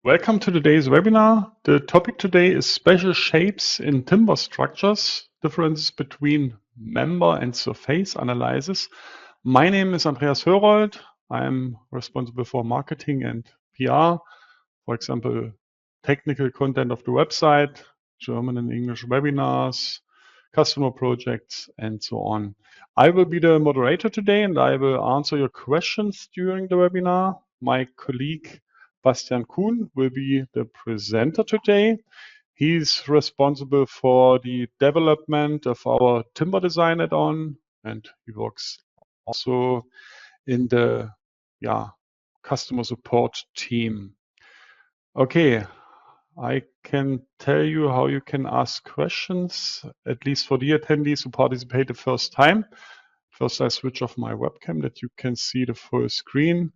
Welcome to today's webinar. The topic today is special shapes in timber structures, differences between member and surface analysis. My name is Andreas Hörold. I'm responsible for marketing and PR, for example, technical content of the website, German and English webinars, customer projects, and so on. I will be the moderator today and I will answer your questions during the webinar. My colleague Bastian Kuhn will be the presenter today. He's responsible for the development of our timber design add-on, and he works also in the customer support team. Okay, I can tell you how you can ask questions, at least for the attendees who participate the first time. First, I switch off my webcam that you can see the full screen.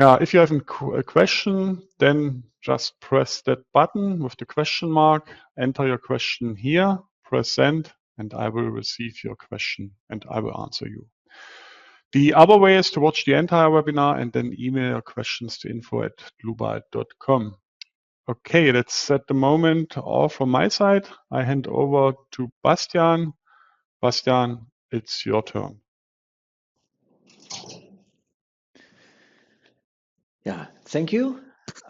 Yeah, if you have a question, then just press that button with the question mark, enter your question here, press send, and I will receive your question and I will answer you. The other way is to watch the entire webinar and then email your questions to info@dlubal.com. Okay, that's at the moment all from my side. I hand over to Bastian. Bastian, it's your turn. Yeah, thank you,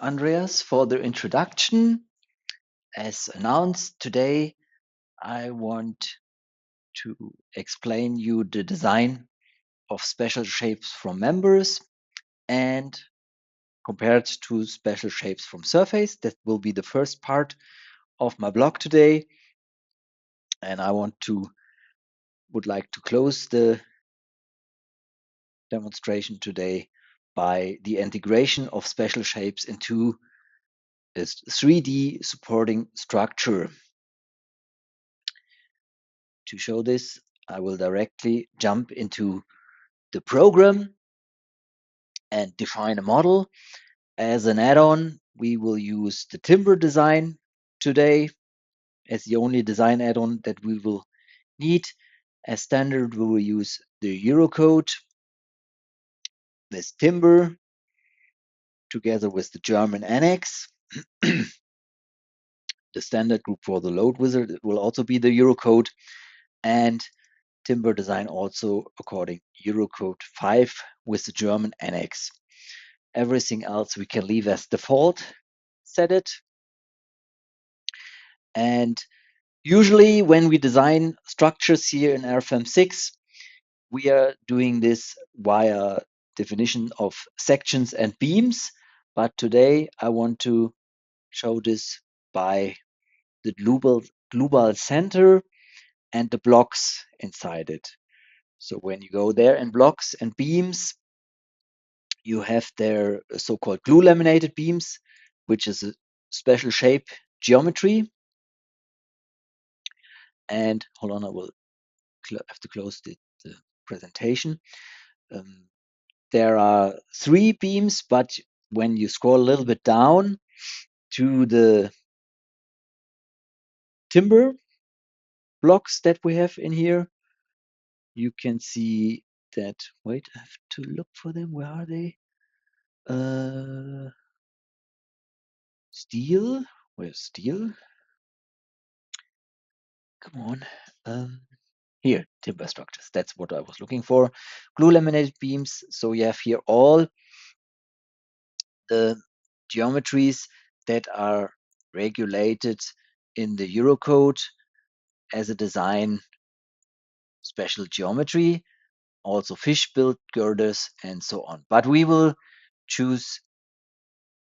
Andreas, for the introduction. As announced today, I want to explain you the design of special shapes from members and compared to special shapes from surface. That will be the first part of my blog today. And I would like to close the demonstration today by the integration of special shapes into a 3D supporting structure. To show this, I will directly jump into the program and define a model. As an add-on, we will use the timber design today as the only design add-on that we will need. As standard, we will use the Eurocode, this timber, together with the German annex. The standard group for the load wizard will also be the Eurocode, and timber design also according Eurocode 5 with the German annex. Everything else we can leave as default, set it. And usually when we design structures here in RFM 6, we are doing this via definition of sections and beams. But today I want to show this by the Dlubal center and the blocks inside it. So when you go there in blocks and beams, you have their so-called glue laminated beams, which is a special shape geometry. And hold on, I will have to close the presentation. There are 3 beams, but when you scroll a little bit down to the timber blocks that we have in here, you can see that, wait, I have to look for them. Where are they? Steel, where's steel? Come on. Here, timber structures. That's what I was looking for. Glue laminated beams. So you have here all the geometries that are regulated in the Eurocode as a design special geometry, also fish build girders and so on. But we will choose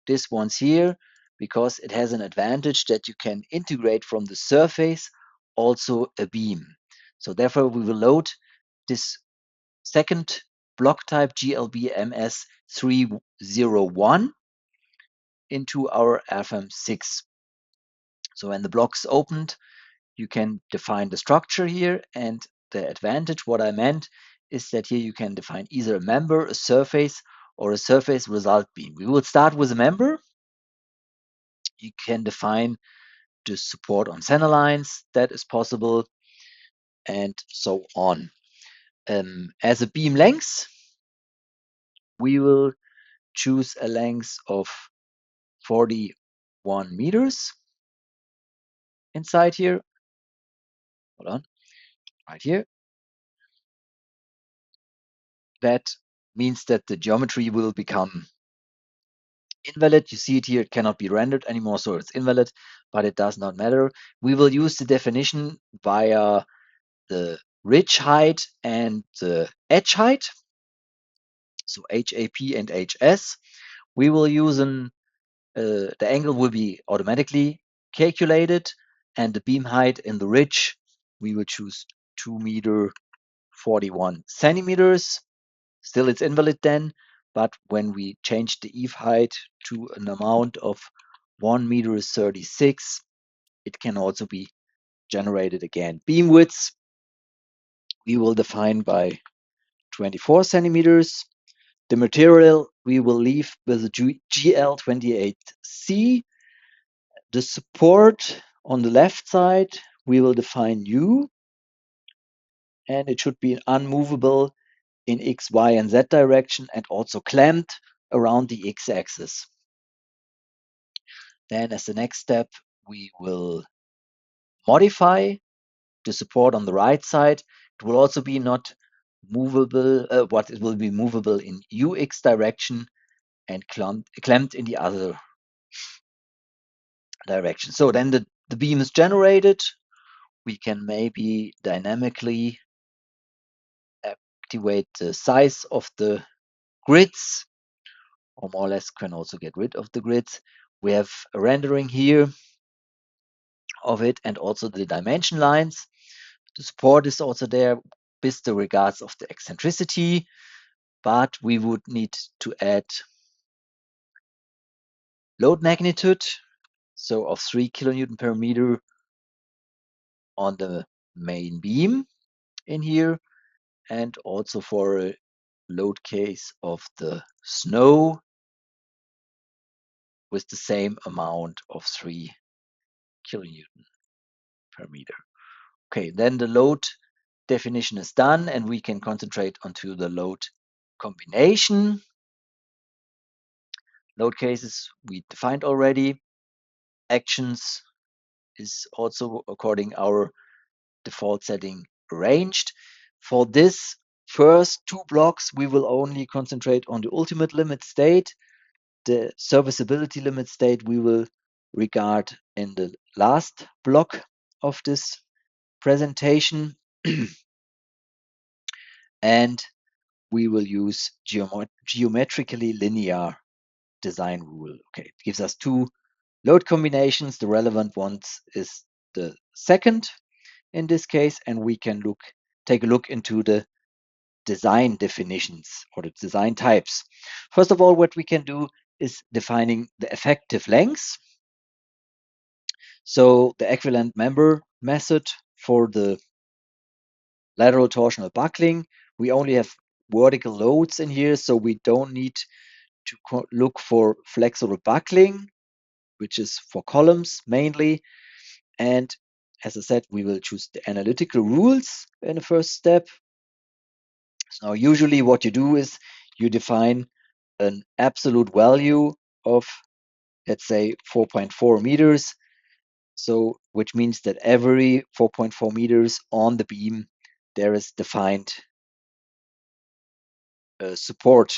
this ones here because it has an advantage that you can integrate from the surface also a beam. So therefore we will load this second block type GLB MS301 into our RFM 6. So when the block's opened, you can define the structure here, and the advantage, what I meant, is that here you can define either a member, a surface, or a surface result beam. We will start with a member. You can define the support on center lines, that is possible, and so on. As a beam length, we will choose a length of 41 meters inside here. Hold on, right here. That means that the geometry will become invalid. You see it here, it cannot be rendered anymore, so it's invalid, but it does not matter. We will use the definition via the ridge height and the edge height, so HAP and HS. We will use the angle will be automatically calculated, and the beam height in the ridge, we will choose 2 meter 41 centimeters. Still, it's invalid then, but when we change the eave height to an amount of 1 meter 36, it can also be generated again. Beam width, we will define by 24 centimeters. The material we will leave with the GL28C. The support on the left side, we will define U, and it should be unmovable in X, Y, and Z direction, and also clamped around the X axis. Then as the next step, we will modify the support on the right side. It will also be not movable, it will be movable in UX direction and clamped in the other direction. So then the beam is generated. We can maybe dynamically activate the size of the grids, or more or less can also get rid of the grids. We have a rendering here of it, and also the dimension lines. The support is also there with the regards of the eccentricity, but we would need to add load magnitude, so of 3 kilonewton per meter on the main beam in here, and also for a load case of the snow with the same amount of 3 kilonewton per meter. Okay, then the load definition is done, and we can concentrate onto the load combination. Load cases we defined already. Actions is also according our default setting arranged. For this first two blocks, we will only concentrate on the ultimate limit state. The serviceability limit state we will regard in the last block of this presentation. And we will use geometrically linear design rule. Okay, it gives us two load combinations. The relevant ones is the second in this case, and we can take a look into the design definitions or the design types. First of all, what we can do is defining the effective length. So the equivalent member method for the lateral torsional buckling, we only have vertical loads in here, so we don't need to look for flexible buckling, which is for columns mainly. And as I said, we will choose the analytical rules in the first step. So usually what you do is you define an absolute value of, let's say, 4.4 meters. So which means that every 4.4 meters on the beam, there is defined support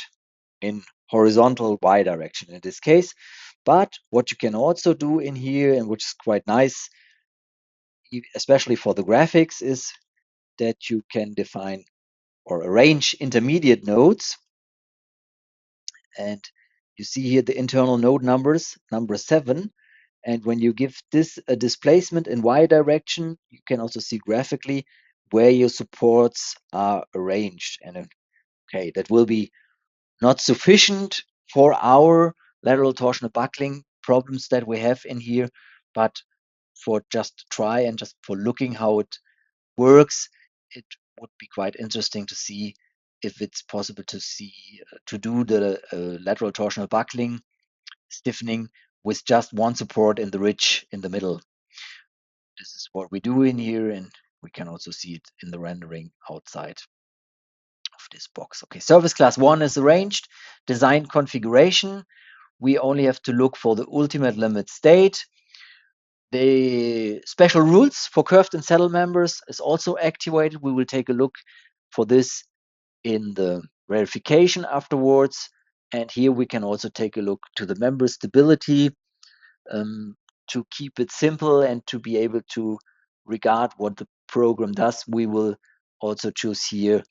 in horizontal Y direction in this case. But what you can also do in here, and which is quite nice, especially for the graphics, is that you can define or arrange intermediate nodes. And you see here the internal node numbers, number 7. And when you give this a displacement in Y direction, you can also see graphically where your supports are arranged. And okay, that will be not sufficient for our lateral torsional buckling problems that we have in here, but for just try and just for looking how it works, it would be quite interesting to see if it's possible to do the lateral torsional buckling stiffening with just one support in the ridge in the middle. This is what we do in here, and we can also see it in the rendering outside of this box. Okay, service class 1 is arranged. Design configuration. we only have to look for the ultimate limit state. The special rules for curved and saddle members is also activated. We will take a look for this in the verification afterwards. And here we can also take a look to the member stability to keep it simple and to be able to regard what the program does. We will also choose here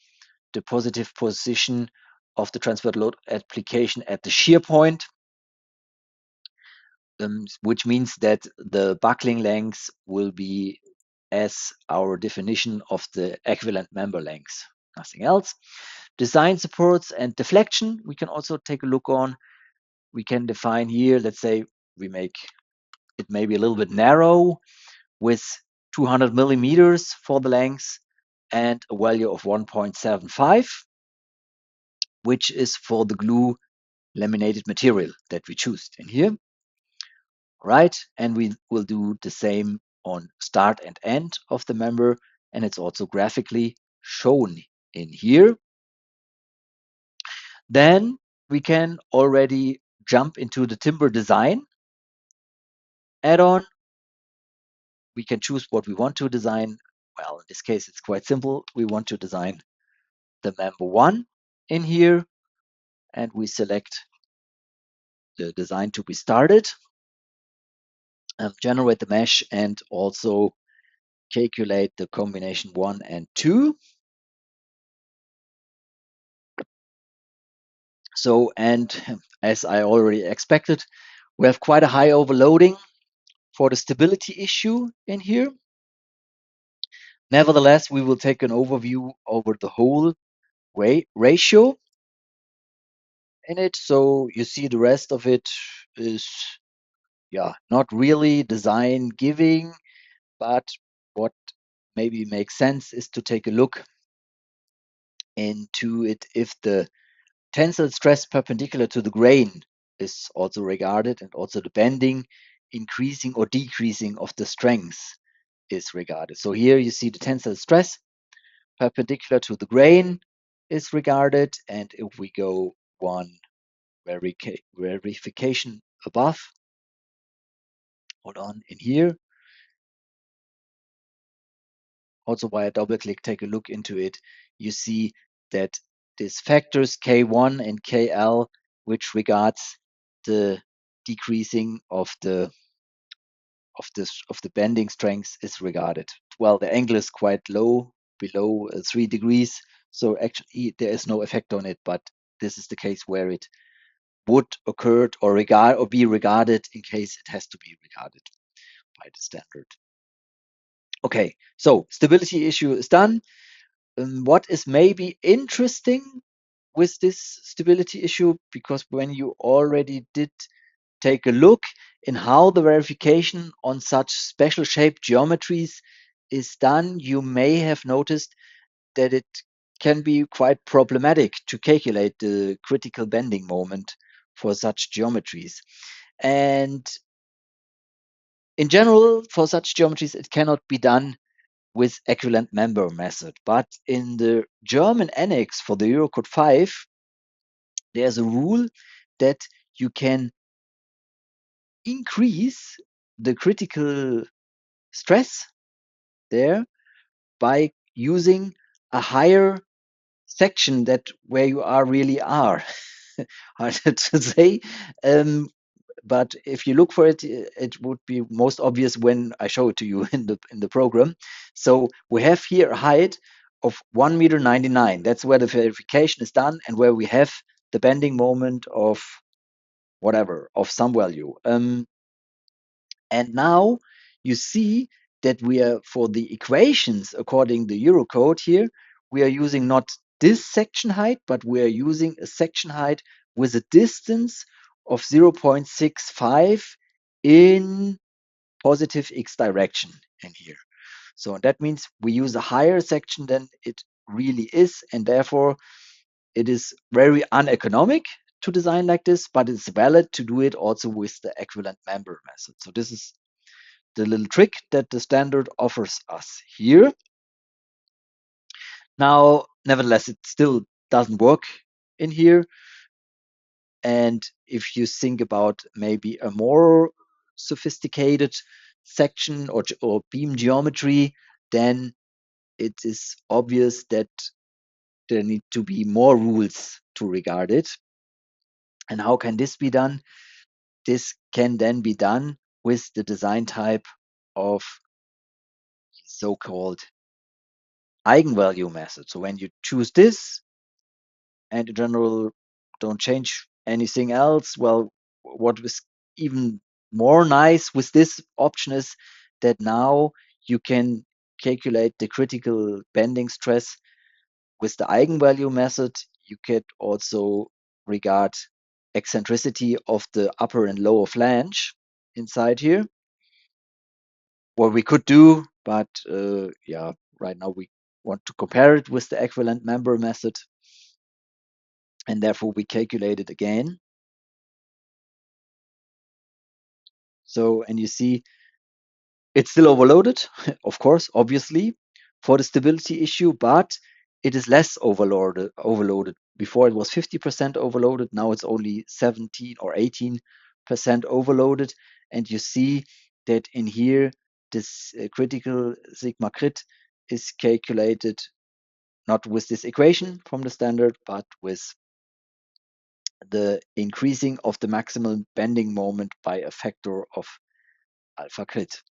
the positive position of the transferred load application at the shear point, which means that the buckling length will be as our definition of the equivalent member length, nothing else. Design supports and deflection, we can also take a look on. We can define here, let's say we make it maybe a little bit narrow with 200 millimeters for the length and a value of 1.75, which is for the glue laminated material that we choose in here. Right, and we will do the same on start and end of the member, and it's also graphically shown in here. Then we can already jump into the timber design add-on. We can choose what we want to design. Well, in this case, it's quite simple. We want to design the member 1 in here, and we select the design to be started, generate the mesh, and also calculate the combination 1 and 2. So, and as I already expected, we have quite a high overloading for the stability issue in here. Nevertheless, we will take an overview over the whole ratio in it. So you see the rest of it is, yeah, not really design giving, but what maybe makes sense is to take a look into it if the tensile stress perpendicular to the grain is also regarded, and also the bending increasing or decreasing of the strength is regarded. So here you see the tensile stress perpendicular to the grain is regarded, and if we go one verification above, hold on, in here, also by a double click, take a look into it, you see that these factors K1 and KL, which regards the decreasing of the bending strength, is regarded. Well, the angle is quite low, below 3 degrees, so actually there is no effect on it, but this is the case where it would occur or be regarded in case it has to be regarded by the standard. Okay, so stability issue is done. What is maybe interesting with this stability issue, because when you already did take a look in how the verification on such special shaped geometries is done, you may have noticed that it can be quite problematic to calculate the critical bending moment for such geometries. And in general, for such geometries, it cannot be done with equivalent member method. But in the German annex for the Eurocode 5, there's a rule that you can increase the critical stress there by using a higher section that where you really are. Hard to say. But if you look for it, it would be most obvious when I show it to you in the program. So we have here a height of 1.99 meters. That's where the verification is done and where we have the bending moment of whatever, of some value. And now you see that we are, for the equations according to the Eurocode here, we are using not this section height, but we are using a section height with a distance of 0.65 in positive x direction in here. So that means we use a higher section than it really is, and therefore it is very uneconomic to design like this, but it's valid to do it also with the equivalent member method. So this is the little trick that the standard offers us here. Now, nevertheless, it still doesn't work in here. And if you think about maybe a more sophisticated section or beam geometry, then it is obvious that there need to be more rules to regard it. And how can this be done? This can then be done with the design type of so-called eigenvalue method. So when you choose this, and in general don't change anything else, well, what was even more nice with this option is that now you can calculate the critical bending stress with the eigenvalue method. You can also regard eccentricity of the upper and lower flange inside here. What we could do, but yeah, right now we want to compare it with the equivalent member method, and therefore we calculate it again. So, and you see it's still overloaded, of course, obviously, for the stability issue, but it is less overloaded. Before it was 50% overloaded, now it's only 17 or 18% overloaded. And you see that in here, this critical sigma crit is calculated not with this equation from the standard, but with the increasing of the maximum bending moment by a factor of alpha crit.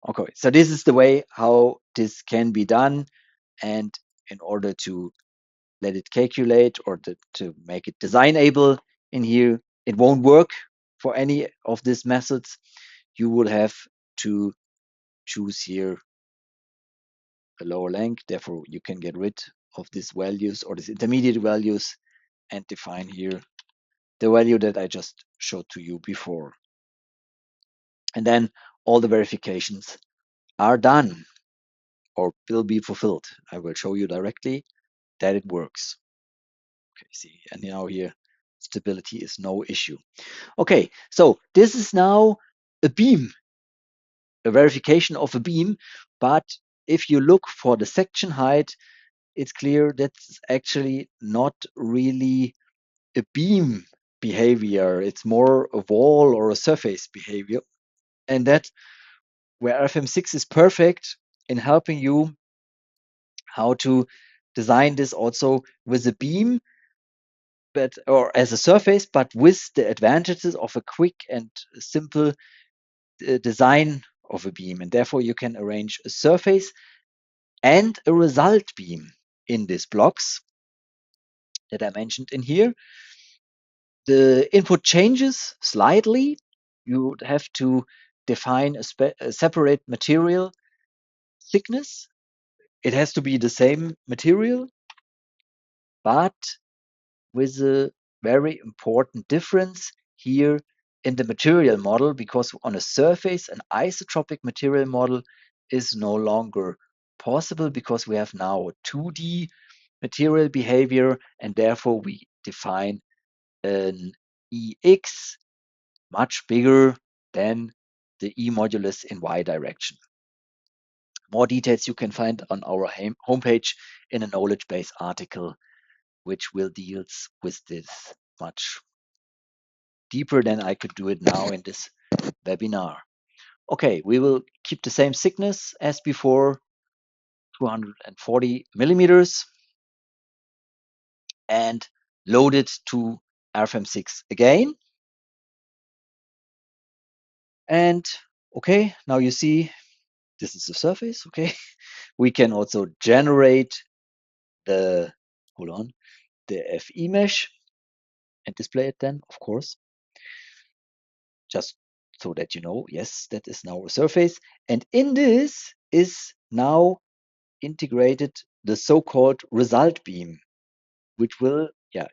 Okay, so this is the way how this can be done. And in order to let it calculate or to make it designable in here, it won't work for any of these methods. You will have to choose here a lower length. Therefore, you can get rid of these values or these intermediate values and define here the value that I just showed to you before. And then all the verifications are done or will be fulfilled. I will show you directly that it works. Okay, see, and now here stability is no issue. Okay, so this is now a beam, a verification of a beam. But if you look for the section height, it's clear that's actually not really a beam behavior. It's more a wall or a surface behavior. And that where RFM6 is perfect in helping you how to design this also with a beam, but or as a surface, but with the advantages of a quick and simple design of a beam. And therefore you can arrange a surface and a result beam in these blocks that I mentioned in here. The input changes slightly. You would have to define a separate material thickness. It has to be the same material, but with a very important difference here in the material model, because on a surface, an isotropic material model is no longer possible because we have now a 2D material behavior, and therefore we define an EX much bigger than the E modulus in Y direction. More details you can find on our homepage in a knowledge base article, which will deals with this much deeper than I could do it now in this webinar. Okay, we will keep the same thickness as before, 240 millimeters, and load it to RFM6 again. And okay, now you see this is the surface. Okay, we can also generate the the FE mesh and display it then, of course, just so that you know, yes, that is now a surface. And in this is now integrated the so-called result beam, which will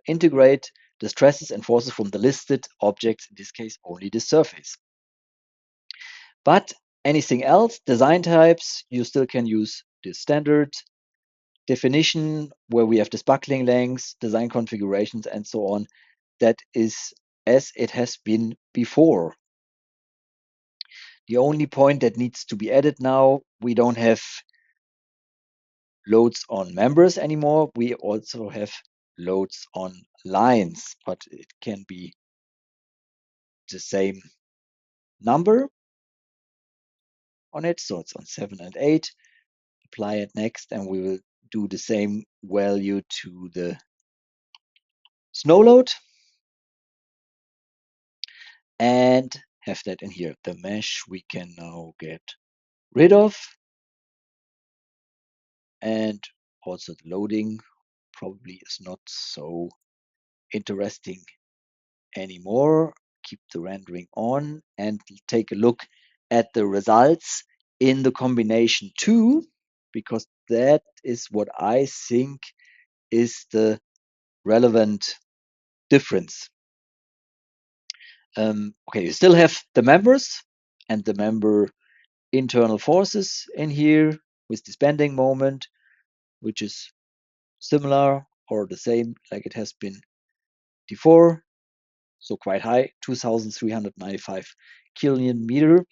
integrate the stresses and forces from the listed objects, in this case only the surface. But anything else, design types, you still can use the standard definition where we have this buckling lengths, design configurations, and so on. That is as it has been before. The only point that needs to be added now, we don't have loads on members anymore. We also have loads on lines, but it can be the same number on it. So it's on 7 and 8. Apply it next, and we will do the same value to the snow load and have that in here. The mesh we can now get rid of, and also the loading probably is not so interesting anymore. Keep the rendering on and take a look at the results in the combination 2, because that is what I think is the relevant difference. Okay, you still have the members and the member internal forces in here with this bending moment, which is similar or the same like it has been before. So quite high, 2,395 kilonewton.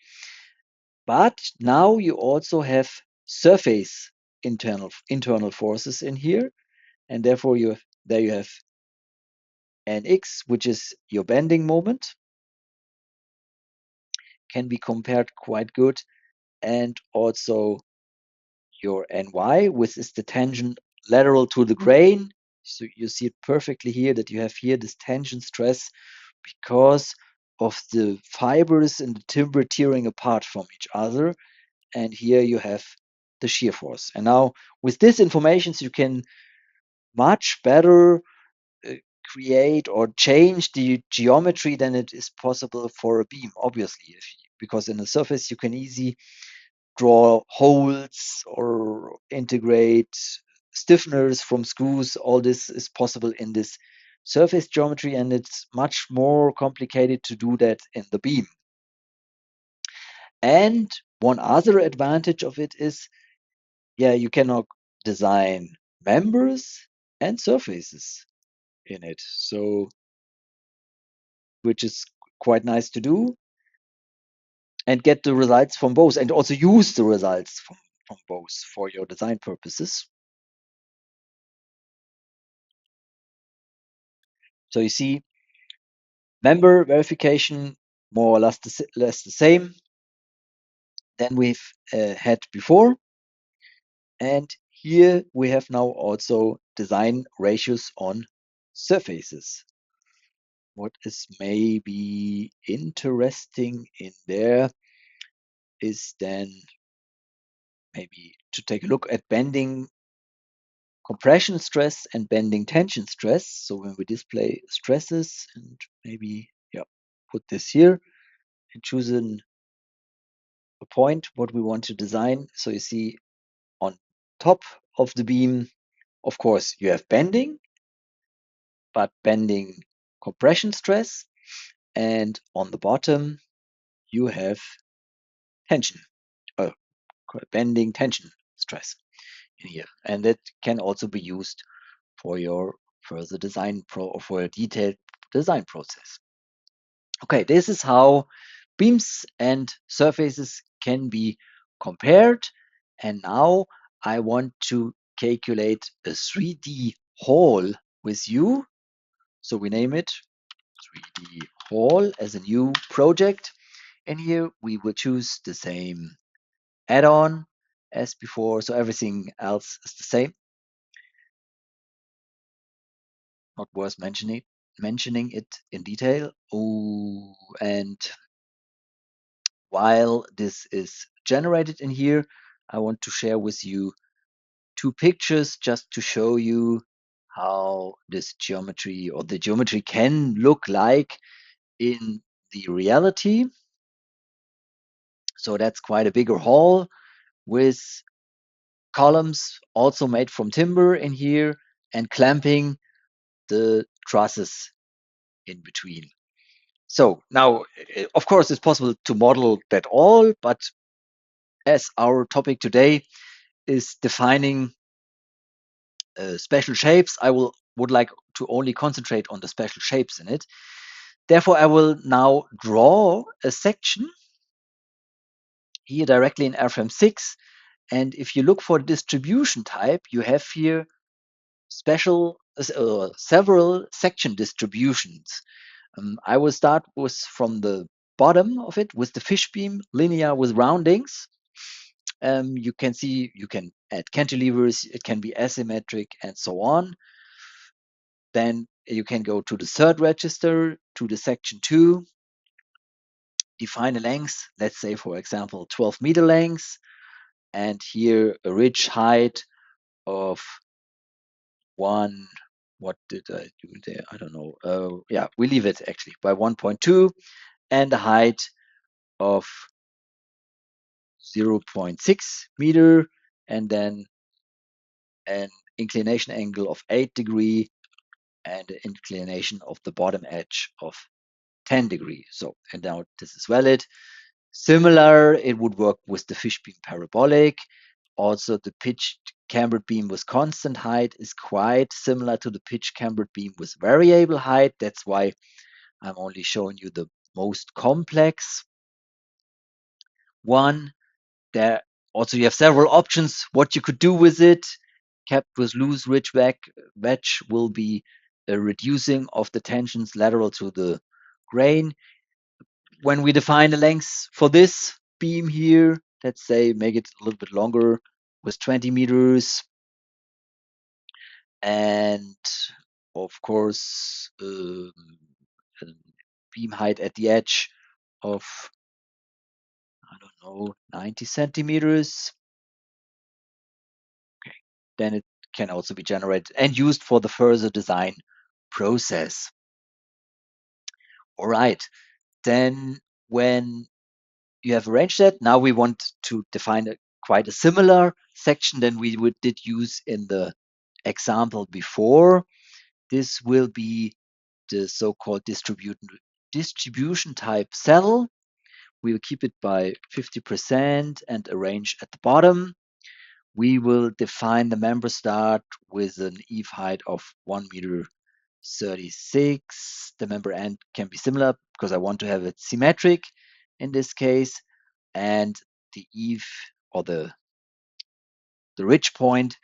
But now you also have surface internal forces in here, and therefore there you have Nx, which is your bending moment, can be compared quite good, and also your Ny, which is the tangent lateral to the grain. So you see it perfectly here that you have here this tension stress because of the fibers in the timber tearing apart from each other. And here you have the shear force. And now with this information, you can much better create or change the geometry than it is possible for a beam, obviously, because in a surface you can easily draw holes or integrate stiffeners from screws. All this is possible in this surface geometry, and it's much more complicated to do that in the beam. And one other advantage of it is, you cannot design members and surfaces in it, so which is quite nice to do, and get the results from both, and also use the results from both for your design purposes. So you see, member verification more or less the same than we've had before. And here we have now also design ratios on surfaces. What is maybe interesting in there is then maybe to take a look at bending compression stress and bending tension stress. So when we display stresses, and maybe put this here and choose a point what we want to design. So you see on top of the beam, of course, you have bending, but bending compression stress, and on the bottom you have tension, bending tension stress in here, and that can also be used for your further design or for a detailed design process. Okay, this is how beams and surfaces can be compared, and now I want to calculate a 3D hall with you. So we name it 3D hall as a new project. And here we will choose the same add-on as before. So everything else is the same. Not worth mentioning it in detail. Oh, and while this is generated in here, I want to share with you 2 pictures just to show you how this geometry or the geometry can look like in the reality. So that's quite a bigger hall with columns also made from timber in here and clamping the trusses in between. So now, of course, it's possible to model that all, but as our topic today is defining special shapes, I would like to only concentrate on the special shapes in it. Therefore, I will now draw a section here directly in Airframe 6. And if you look for distribution type, you have here several section distributions. I will start from the bottom of it with the fish beam, linear with roundings. You can see you can add cantilevers, it can be asymmetric and so on. Then you can go to the third register, to the section 2, define a length, let's say for example 12-meter length, and here a ridge height of what did I do there? I don't know. Yeah, we leave it actually by 1.2, and a height of 0.6 meter, and then an inclination angle of 8 degree and an inclination of the bottom edge of 10 degree. So, and now this is valid. Similar, it would work with the fish beam parabolic. Also, the pitched cambered beam with constant height is quite similar to the pitched cambered beam with variable height. That's why I'm only showing you the most complex one. There also you have several options what you could do with it. Capped with loose ridge wedge will be a reducing of the tensions lateral to the grain. When we define the length for this beam here, let's say make it a little bit longer with 20 meters, and of course beam height at the edge of, I don't know, 90 centimeters. Okay, then it can also be generated and used for the further design process. All right, then when you have arranged that, now we want to define quite a similar section than we did use in the example before. This will be the so-called distribution type cell. We will keep it by 50% and arrange at the bottom. We will define the member start with an eve height of 1 meter 36. The member end can be similar because I want to have it symmetric in this case. And the eve or the ridge point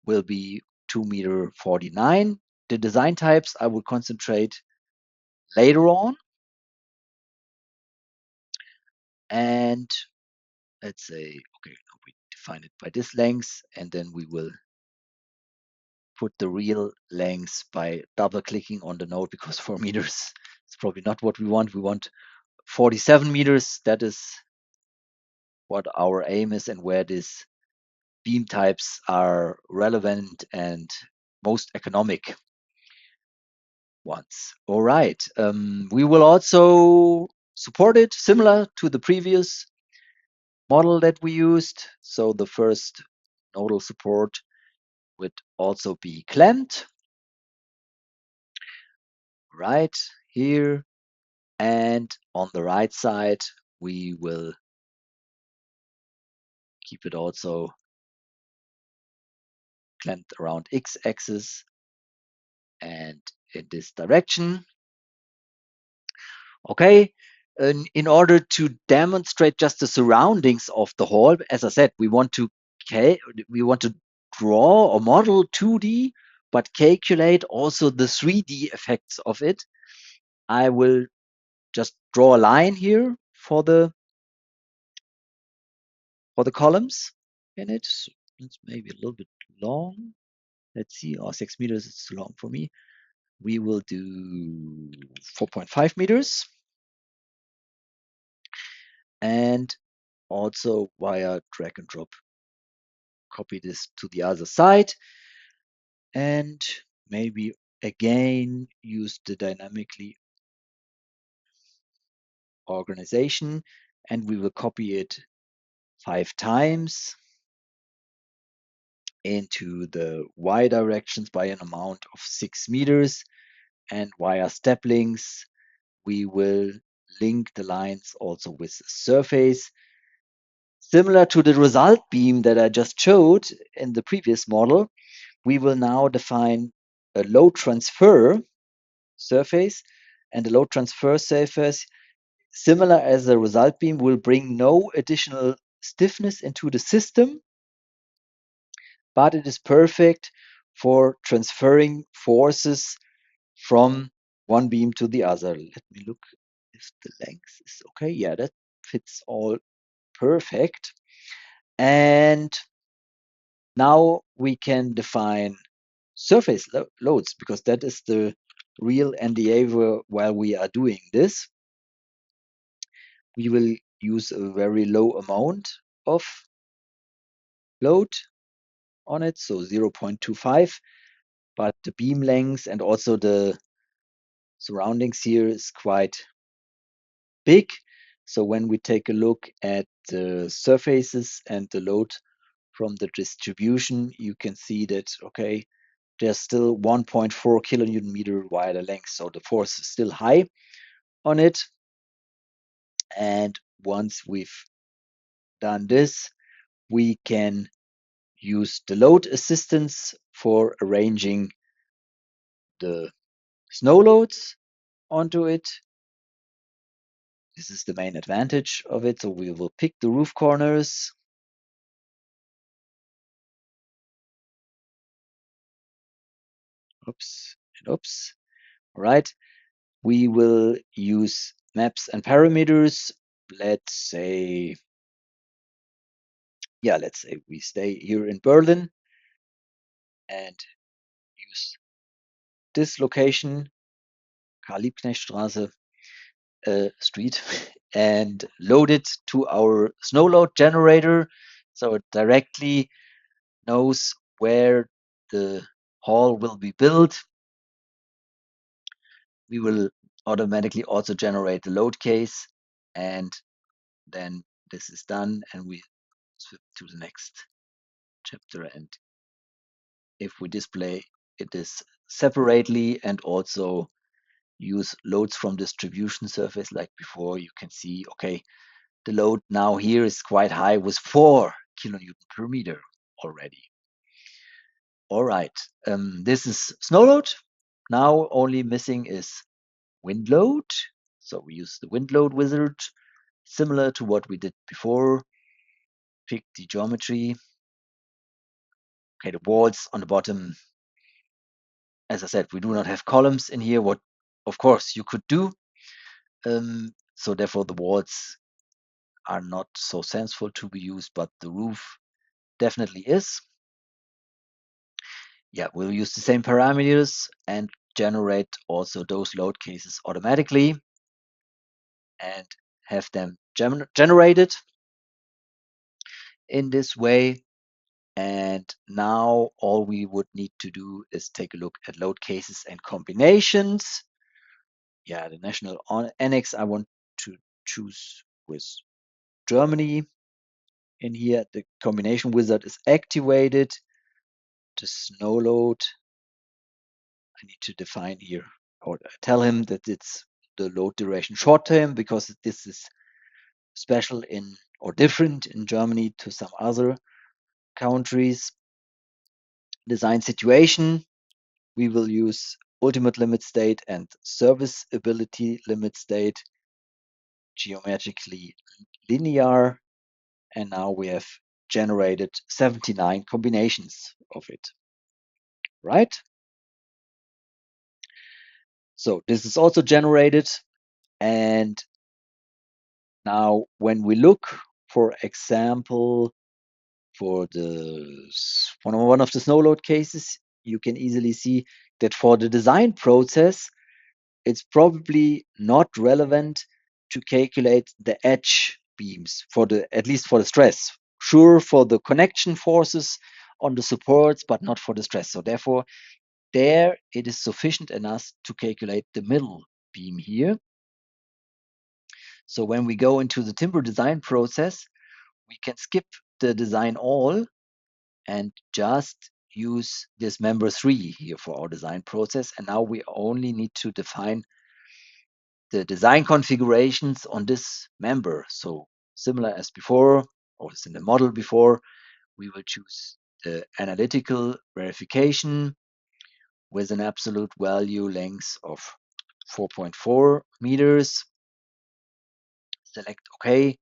will be 2 meter 49. The design types I will concentrate later on. And let's say, okay, we define it by this length, and then we will put the real length by double clicking on the node, because 4 meters is probably not what we want. We want 47 meters. That is what our aim is and where these beam types are relevant and most economic ones. All right. We will also support it similar to the previous model that we used. So the first nodal support would also be clamped right here, and on the right side we will keep it also clamped around x-axis and in this direction. Okay, in order to demonstrate just the surroundings of the hall, as I said, we want to draw or model 2D, but calculate also the 3D effects of it. I will just draw a line here for the columns in it. So it's maybe a little bit long. Let's see. Oh, 6 meters is too long for me. We will do 4.5 meters. And also via drag and drop, copy this to the other side, and maybe again use the dynamically organization, and we will copy it 5 times into the y directions by an amount of 6 meters, and via step links we will link the lines also with the surface. Similar to the result beam that I just showed in the previous model, we will now define a load transfer surface, and the load transfer surface, similar as the result beam, will bring no additional stiffness into the system, but it is perfect for transferring forces from one beam to the other. Let me look if the length is okay. Yeah, that fits all perfect. And now we can define surface loads, because that is the real endeavor while we are doing this. We will use a very low amount of load on it, so 0.25, but the beam length and also the surroundings here is quite big. So when we take a look at the surfaces and the load from the distribution, you can see that, okay, there's still 1.4 kilonewton meter wider length. So the force is still high on it. And once we've done this, we can use the load assistance for arranging the snow loads onto it. This is the main advantage of it. So we will pick the roof corners. Oops and oops. All right. We will use maps and parameters. Let's say we stay here in Berlin and use this location, Karl-Liebknecht-Straße street, and load it to our snow load generator, so it directly knows where the hall will be built. We will automatically also generate the load case, and then this is done, and we switch to the next chapter. And if we display it is separately and also use loads from distribution surface like before, you can see, okay, the load now here is quite high with 4 kilonewton per meter already. All right, this is snow load. Now only missing is wind load. So we use the wind load wizard, similar to what we did before. Pick the geometry. Okay, the walls on the bottom. As I said, we do not have columns in here. What, of course, you could do. So therefore, the walls are not so sensible to be used, but the roof definitely is. Yeah, we'll use the same parameters and generate also those load cases automatically and have them generated in this way. And now all we would need to do is take a look at load cases and combinations. Yeah, the national annex I want to choose with Germany. In here, the combination wizard is activated. The snow load, I need to define here or tell him that it's the load duration short term, because this is special in or different in Germany to some other countries. Design situation, we will use ultimate limit state and serviceability limit state, geometrically linear, and now we have generated 79 combinations of it, right? So this is also generated, and now when we look, for example, for the one of the snow load cases, you can easily see that for the design process, it's probably not relevant to calculate the edge beams for the, at least for the stress. Sure, for the connection forces on the supports, but not for the stress. So therefore, there it is sufficient enough to calculate the middle beam here. So when we go into the timber design process, we can skip the design all and just use this member 3 here for our design process. And now we only need to define the design configurations on this member. So similar as before, or as in the model before, we will choose the analytical verification with an absolute value length of 4.4 meters. Select OK.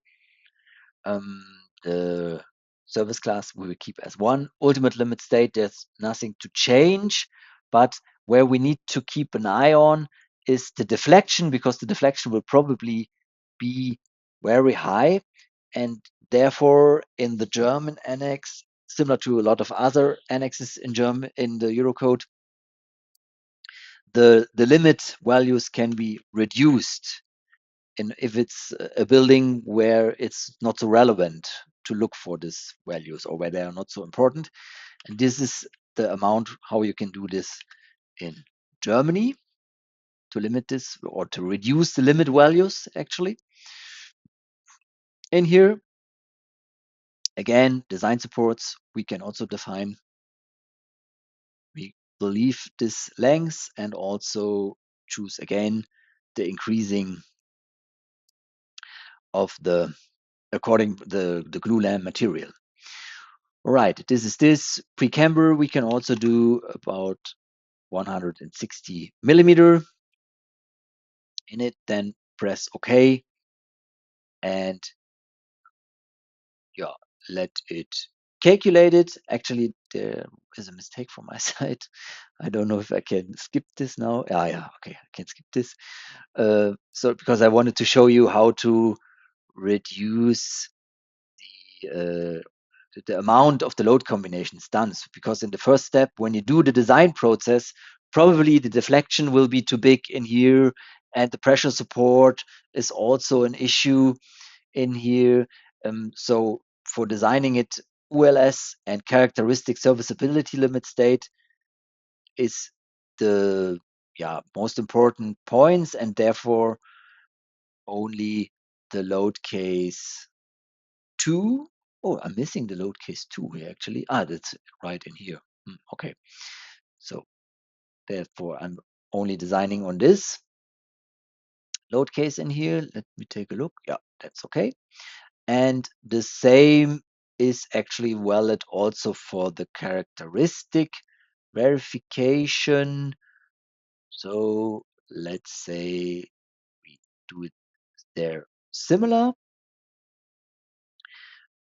The service class we will keep as 1. Ultimate limit state, there's nothing to change, but where we need to keep an eye on is the deflection, because the deflection will probably be very high, and therefore in the German annex, similar to a lot of other annexes in German in the Eurocode, the limit values can be reduced if it's a building where it's not so relevant to look for these values, or where they are not so important. And this is the amount how you can do this in Germany, to limit this or to reduce the limit values actually. In here, again, design supports, we can also define, we believe this length, and also choose again the increasing of the according the glulam material. All right, this is this pre-camber. We can also do about 160 millimeter in it, then press OK, and yeah, let it calculate it. Actually, there is a mistake from my side. I don't know if I can skip this now. Yeah, okay, I can skip this. So because I wanted to show you how to reduce the amount of the load combinations done. So because in the first step, when you do the design process, probably the deflection will be too big in here, and the pressure support is also an issue in here. So for designing it, ULS and characteristic serviceability limit state is the most important points, and therefore only the load case 2. Oh, I'm missing the load case 2 here actually. That's right in here. Okay, so therefore I'm only designing on this load case in here. Let me take a look. Yeah, that's okay. And the same is actually valid also for the characteristic verification. So let's say we do it there similar.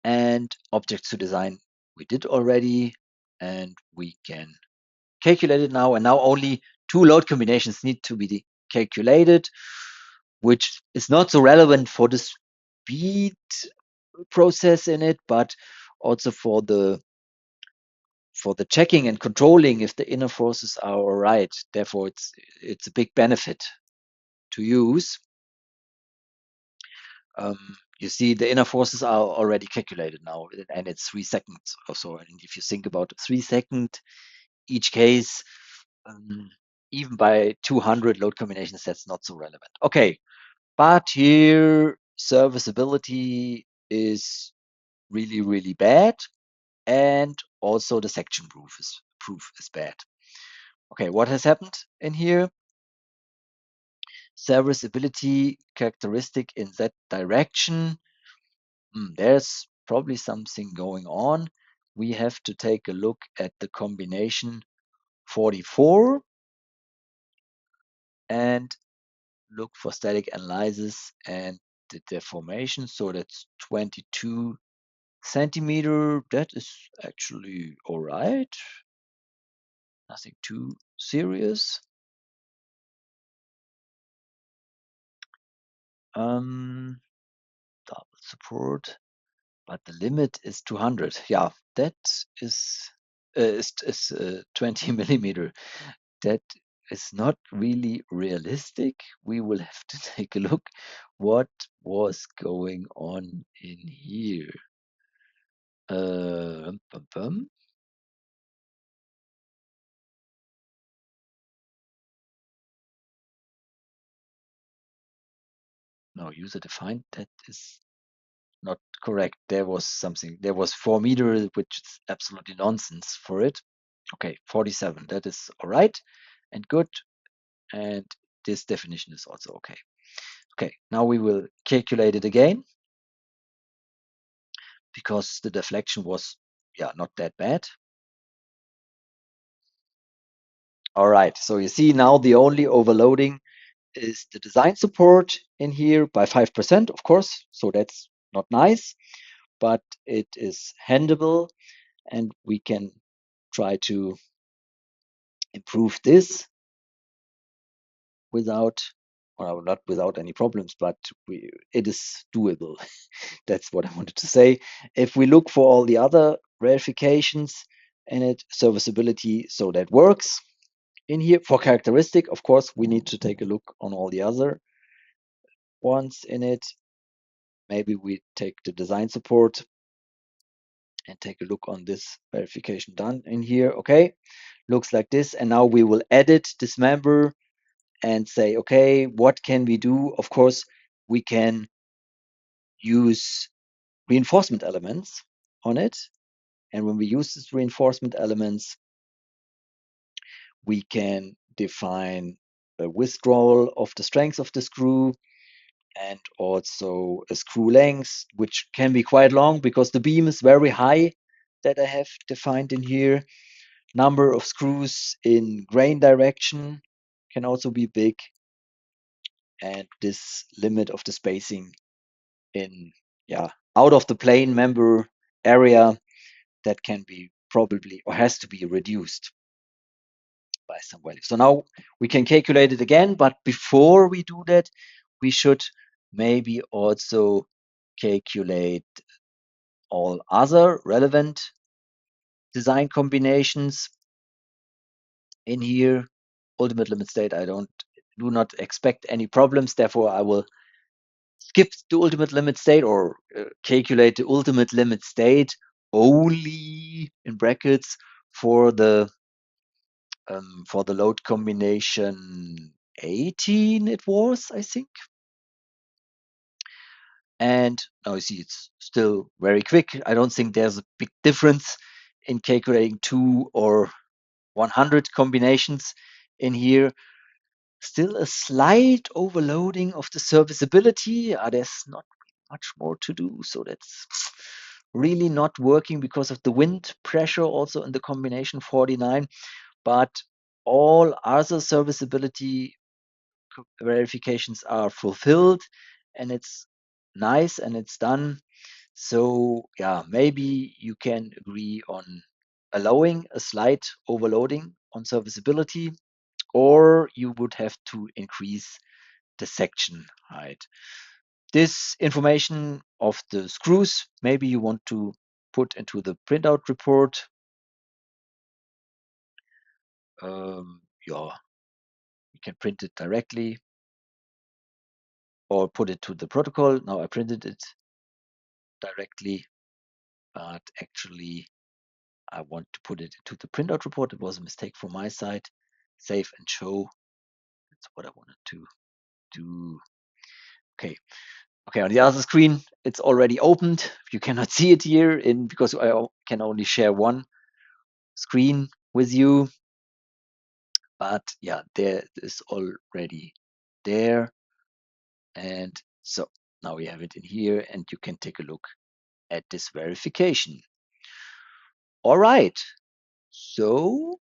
And objects to design we did already, and we can calculate it now. And now only 2 load combinations need to be calculated, which is not so relevant for the speed process in it, but also for the checking and controlling if the inner forces are all right. Therefore, it's a big benefit to use. You see the inner forces are already calculated now, and it's 3 seconds or so. And if you think about 3 seconds each case, even by 200 load combinations, that's not so relevant. Okay, but here serviceability is really, really bad, and also the section proof is bad. Okay, what has happened in here? Serviceability characteristic in that direction. There's probably something going on. We have to take a look at the combination 44 and look for static analysis and the deformation. So that's 22 centimeter. That is actually all right. Nothing too serious. Double support, but the limit is 200. Yeah, that is 20 millimeter. That is not really realistic. We will have to take a look what was going on in here. No, user defined, that is not correct. There was something, there was 4 meters, which is absolutely nonsense for it. Okay, 47, that is all right and good. And this definition is also okay. Okay, now we will calculate it again, because the deflection was not that bad. All right, so you see now the only overloading is the design support in here by 5%, of course. So that's not nice, but it is handleable, and we can try to improve this. without, well, not without any problems, but it is doable. That's what I wanted to say. If we look for all the other verifications in it, serviceability, so that works. In here for characteristic, of course, we need to take a look on all the other ones in it. Maybe we take the design support and take a look on this verification done in here. Okay, looks like this. And now we will edit this member and say, okay, what can we do? Of course, we can use reinforcement elements on it. And when we use these reinforcement elements, we can define a withdrawal of the strength of the screw and also a screw length, which can be quite long because the beam is very high that I have defined in here. Number of screws in grain direction can also be big. And this limit of the spacing in out of the plane member area, that can be probably or has to be reduced by some value. So now we can calculate it again, but before we do that, we should maybe also calculate all other relevant design combinations in here. Ultimate limit state, I do not expect any problems, therefore I will skip the ultimate limit state or calculate the ultimate limit state only in brackets for the load combination 18 it was, I think. And now you see it's still very quick. I don't think there's a big difference in calculating 2 or 100 combinations in here. Still a slight overloading of the serviceability. There's not much more to do. So that's really not working because of the wind pressure also in the combination 49. But all other serviceability verifications are fulfilled and it's nice and it's done. So yeah, maybe you can agree on allowing a slight overloading on serviceability, or you would have to increase the section height. This information of the screws, maybe you want to put into the printout report. You can print it directly or put it to the protocol. Now I printed it directly, but actually I want to put it into the printout report. It was a mistake from my side. Save and show. That's what I wanted to do. Okay. On the other screen, it's already opened. You cannot see it here because I can only share one screen with you. But yeah, there is already there. And so now we have it in here and you can take a look at this verification. All right. So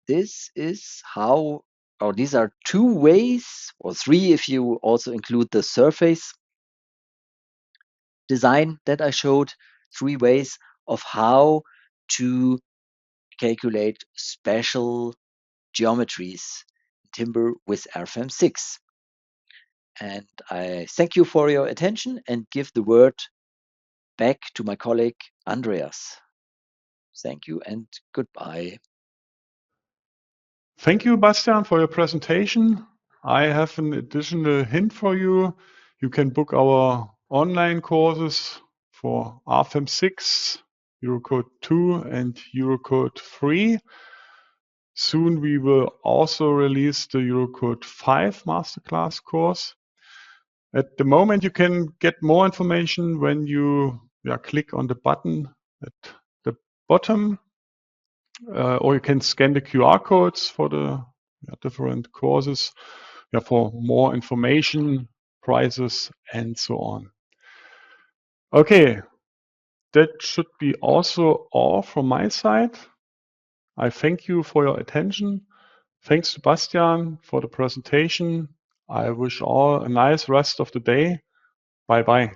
this is how, or these are 2 ways, or 3 if you also include the surface design that I showed, 3 ways of how to calculate special geometries in timber with RFM 6. And I thank you for your attention and give the word back to my colleague Andreas. Thank you and goodbye. Thank you, Bastian, for your presentation. I have an additional hint for you. You can book our online courses for RFM 6, Eurocode 2 and Eurocode 3. Soon we will also release the Eurocode 5 Masterclass course. At the moment, you can get more information when you click on the button at the bottom, or you can scan the QR codes for the different courses for more information, prices, and so on. Okay, that should be also all from my side. I thank you for your attention. Thanks to Bastian for the presentation. I wish all a nice rest of the day. Bye-bye.